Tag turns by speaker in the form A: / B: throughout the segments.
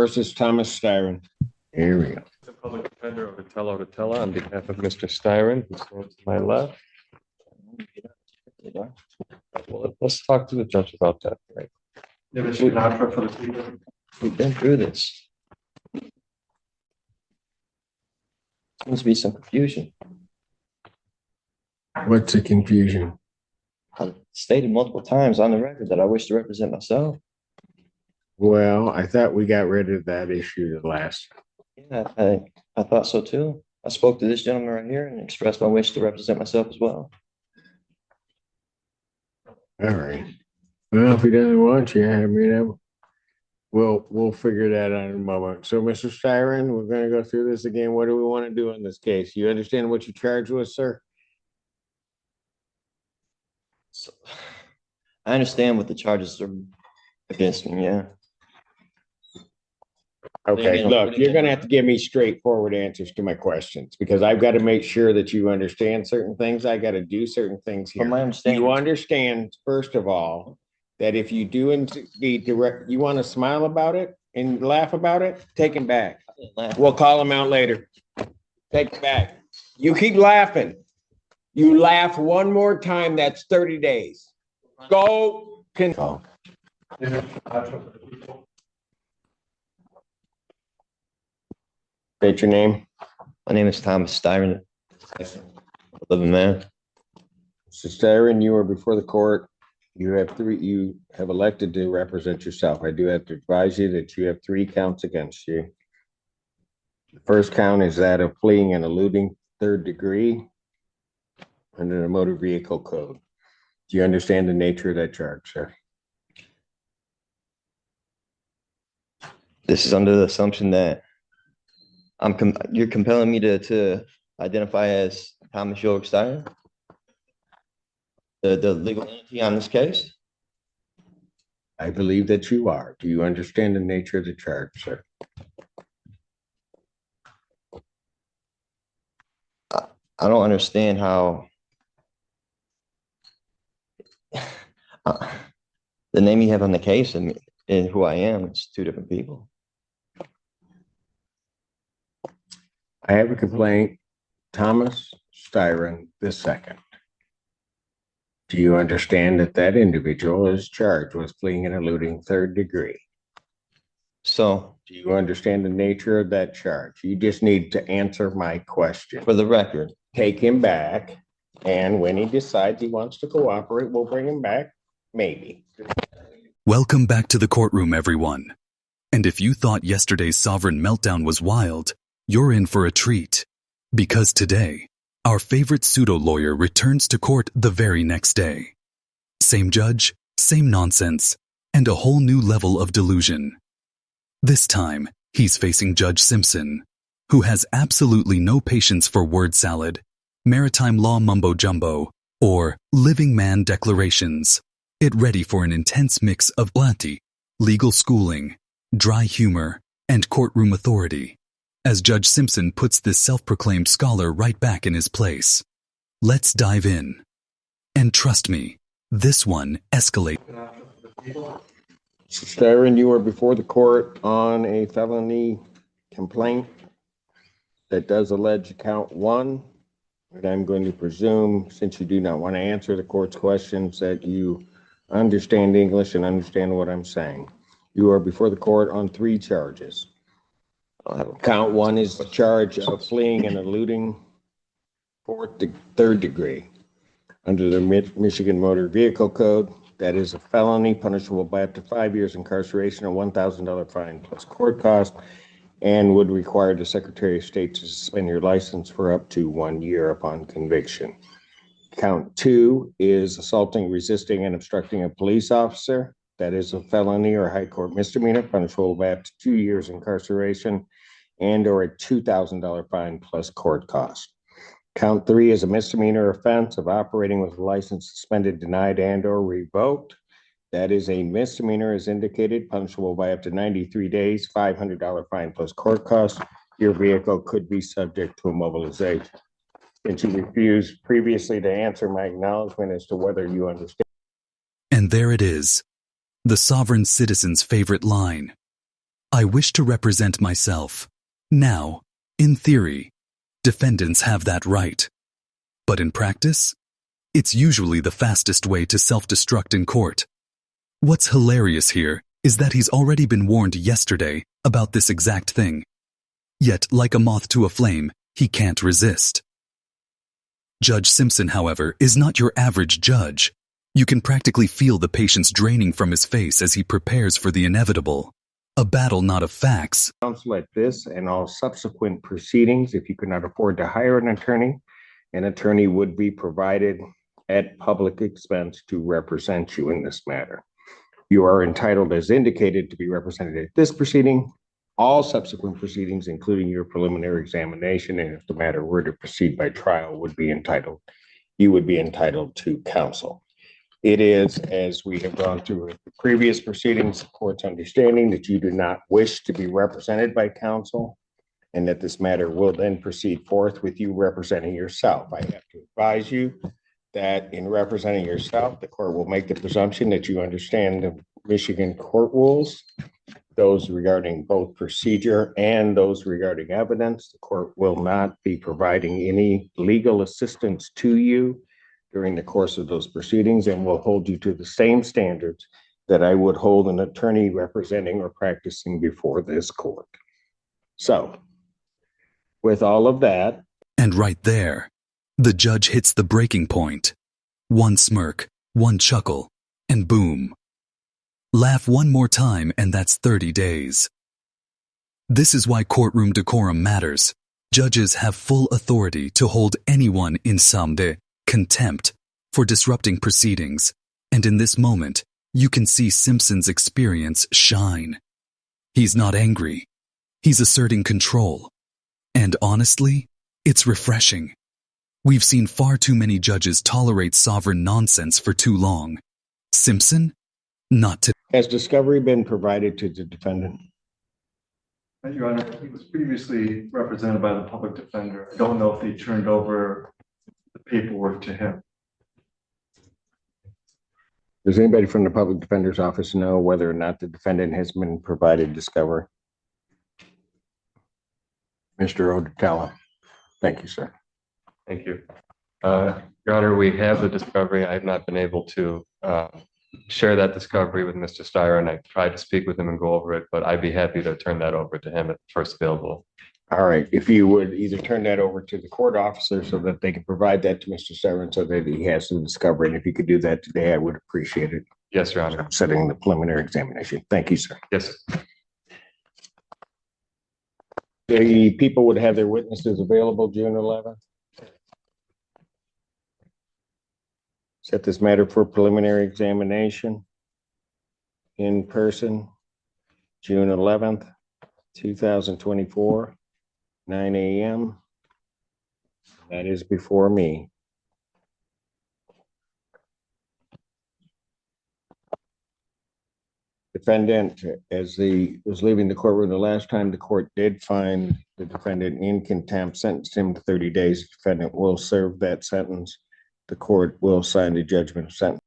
A: versus Thomas Styron. Here we go.
B: The public defender Otatella on behalf of Mr. Styron, who stands to my left. Well, let's talk to the judge about that. Right?
C: We've been through this. Seems to be some confusion.
A: What's the confusion?
C: I stated multiple times on the record that I wish to represent myself.
A: Well, I thought we got rid of that issue the last.
C: Yeah, I thought so too. I spoke to this gentleman right here and expressed my wish to represent myself as well.
A: All right. Well, if he doesn't want you, I mean, we'll figure that out in a moment. So, Mr. Styron, we're going to go through this again. What do we want to do in this case? You understand what you charged with, sir?
C: So, I understand what the charges are against me, yeah.
A: Okay, look, you're going to have to give me straightforward answers to my questions because I've got to make sure that you understand certain things. I got to do certain things here.
C: From my understanding,
A: You understand, first of all, that if you do indeed direct, you want to smile about it and laugh about it, take him back. We'll call him out later. Take him back. You keep laughing. You laugh one more time, that's 30 days. Go. State your name.
C: my name is Thomas Styron. Living man.
A: Mr. Styron, you are before the court. You have elected to represent yourself. I do have to advise you that you have 3 counts against you. The first count is that of fleeing and eluding 3rd degree under the motor vehicle code. Do you understand the nature of that charge, sir?
C: This is under the assumption that you're compelling me to identify as Thomas York Styron, the legal entity on this case.
A: I believe that you are. Do you understand the nature of the charge, sir?
C: I don't understand how the name you have on the case and who I am, it's 2 different people.
A: I have a complaint, Thomas Styron II. Do you understand that that individual is charged with fleeing and eluding 3rd degree?
C: So,
A: Do you understand the nature of that charge? You just need to answer my question.
C: for the record,
A: Take him back, and when he decides he wants to cooperate, we'll bring him back, maybe.
D: Welcome back to the courtroom, everyone. And if you thought yesterday's sovereign meltdown was wild, you're in for a treat. Because today, our favorite pseudo-lawyer returns to court the very next day. Same judge, same nonsense, and a whole new level of delusion. This time, he's facing Judge Simpson, who has absolutely no patience for word salad, maritime law mumbo-jumbo, or living man declarations. It ready for an intense mix of legal schooling, dry humor, and courtroom authority, as Judge Simpson puts this self-proclaimed scholar right back in his place. Let's dive in. And trust me, this one escalates.
A: Styron, you are before the court on a felony complaint that does allege count 1. And I'm going to presume, since you do not want to answer the court's questions, that you understand English and understand what I'm saying. You are before the court on 3 charges. Count 1 is the charge of fleeing and eluding 3rd degree. Under the Michigan Motor Vehicle Code, that is a felony punishable by up to 5 years incarceration or $1,000 fine plus court cost, and would require the Secretary of State to suspend your license for up to 1 year upon conviction. Count 2 is assaulting, resisting, and obstructing a police officer. That is a felony or high court misdemeanor punishable by up to 2 years incarceration and or a $2,000 fine plus court cost. Count 3 is a misdemeanor offense of operating with a license suspended, denied, and or revoked. That is a misdemeanor as indicated, punishable by up to 93 days, $500 fine plus court cost. Your vehicle could be subject to immobilization. Since you refused previously to answer my acknowledgement as to whether you understand.
D: And there it is, the sovereign citizen's favorite line. I wish to represent myself. Now, in theory, defendants have that right. But in practice, it's usually the fastest way to self-destruct in court. What's hilarious here is that he's already been warned yesterday about this exact thing. Yet, like a moth to a flame, he can't resist. Judge Simpson, however, is not your average judge. You can practically feel the patience draining from his face as he prepares for the inevitable. A battle not of facts.
A: Counsel at this and all subsequent proceedings, if you could not afford to hire an attorney would be provided at public expense to represent you in this matter. You are entitled, as indicated, to be represented at this proceeding, all subsequent proceedings, including your preliminary examination, and if the matter were to proceed by trial, you would be entitled to counsel. It is, as we have gone through with the previous proceedings, the court's understanding that you do not wish to be represented by counsel, and that this matter will then proceed forth with you representing yourself. I have to advise you that in representing yourself, the court will make the presumption that you understand the Michigan court rules, those regarding both procedure and those regarding evidence. The court will not be providing any legal assistance to you during the course of those proceedings and will hold you to the same standards that I would hold an attorney representing or practicing before this court. So, with all of that.
D: And right there, the judge hits the breaking point. One smirk, one chuckle, and boom. Laugh one more time and that's 30 days. This is why courtroom decorum matters. Judges have full authority to hold anyone in contempt for disrupting proceedings, and in this moment, you can see Simpson's experience shine. He's not angry. He's asserting control. And honestly, it's refreshing. We've seen far too many judges tolerate sovereign nonsense for too long. Simpson? Not to.
A: Has discovery been provided to the defendant?
E: Your Honor, he was previously represented by the public defender. I don't know if they turned over the paperwork to him.
A: Does anybody from the public defender's office know whether or not the defendant has been provided discovery? Mr. Odetella. Thank you, sir.
B: Thank you. Your Honor, we have the discovery. I have not been able to share that discovery with Mr. Steyer, and I tried to speak with him and go over it, but I'd be happy to turn that over to him at the first available.
A: All right. If you would either turn that over to the court officer so that they can provide that to Mr. Steyer so that he has the discovery, and if you could do that today, I would appreciate it.
B: Yes, Your Honor.
A: I'm setting the preliminary examination. Thank you, sir.
B: Yes.
A: The people would have their witnesses available June 11th. Set this matter for preliminary examination in person, June 11th, 2024, 9 a.m. That is before me. Defendant, as he was leaving the courtroom the last time, the court did find the defendant in contempt, sentenced him to 30 days. The defendant will serve that sentence. The court will sign the judgment of sentence.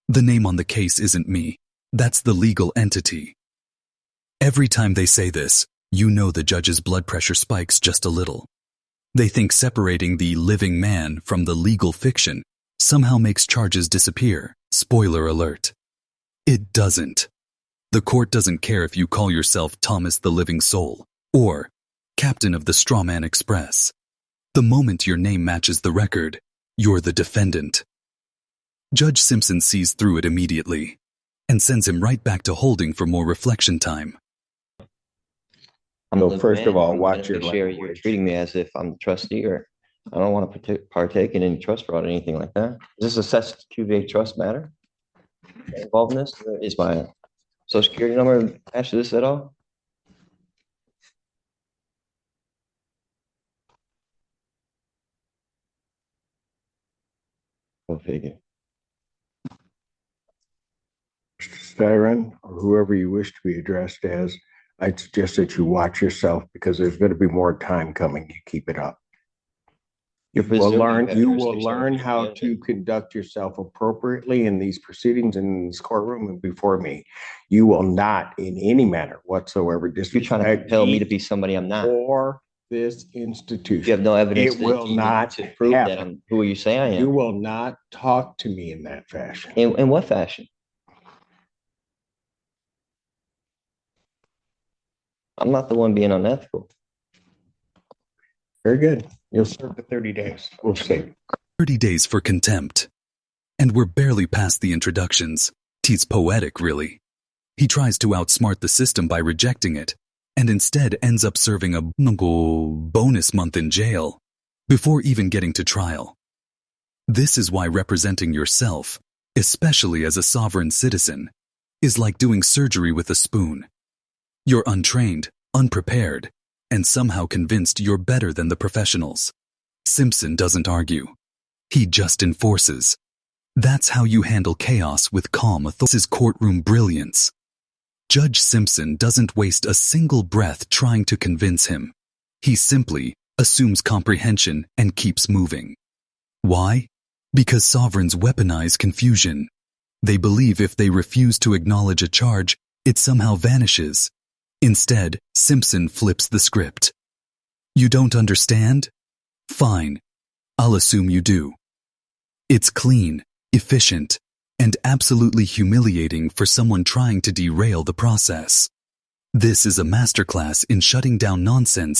D: The name on the case isn't me. That's the legal entity. Every time they say this, you know the judge's blood pressure spikes just a little. They think separating the living man from the legal fiction somehow makes charges disappear. Spoiler alert. It doesn't. The court doesn't care if you call yourself Thomas the Living Soul or Captain of the Strawman Express. The moment your name matches the record, you're the defendant. Judge Simpson sees through it immediately and sends him right back to holding for more reflection time.
A: So first of all, watch your
C: beneficiary. You're
A: language.
C: treating me as if I'm the trustee, or I don't want to partake in any trust fraud or anything like that. Is this a cess cuvee trust matter involved in this? Is my social security number attached to this at all? Go figure.
A: Mr. Styron, or whoever you wish to be addressed as, I'd suggest that you watch yourself because there's going to be more time coming. You keep it up.
C: You're
A: You will
C: preserving
A: learn,
C: that
A: you will
C: jurisdiction over
A: learn
C: your
A: how
C: community.
A: to conduct yourself appropriately in these proceedings in this courtroom and before me. You will not in any manner whatsoever
C: You're trying to
A: disrespect
C: compel me to
A: me
C: be somebody I'm not.
A: or this
C: You have
A: institution.
C: no evidence
A: It will not
C: to prove that
A: happen.
C: I'm who you say I
A: You
C: am.
A: will not talk to me in that fashion.
C: In what fashion? I'm not the one being unethical.
A: Very good. You'll serve the 30 days. We'll see.
D: 30 days for contempt. And we're barely past the introductions. He's poetic, really. He tries to outsmart the system by rejecting it, and instead ends up serving a bonus month in jail before even getting to trial. This is why representing yourself, especially as a sovereign citizen, is like doing surgery with a spoon. You're untrained, unprepared, and somehow convinced you're better than the professionals. Simpson doesn't argue. He just enforces. That's how you handle chaos with calm authority. This is courtroom brilliance. Judge Simpson doesn't waste a single breath trying to convince him. He simply assumes comprehension and keeps moving. Why? Because sovereigns weaponize confusion. They believe if they refuse to acknowledge a charge, it somehow vanishes. Instead, Simpson flips the script. You don't understand? Fine. I'll assume you do. It's clean, efficient, and absolutely humiliating for someone trying to derail the process. This is a masterclass in shutting down nonsense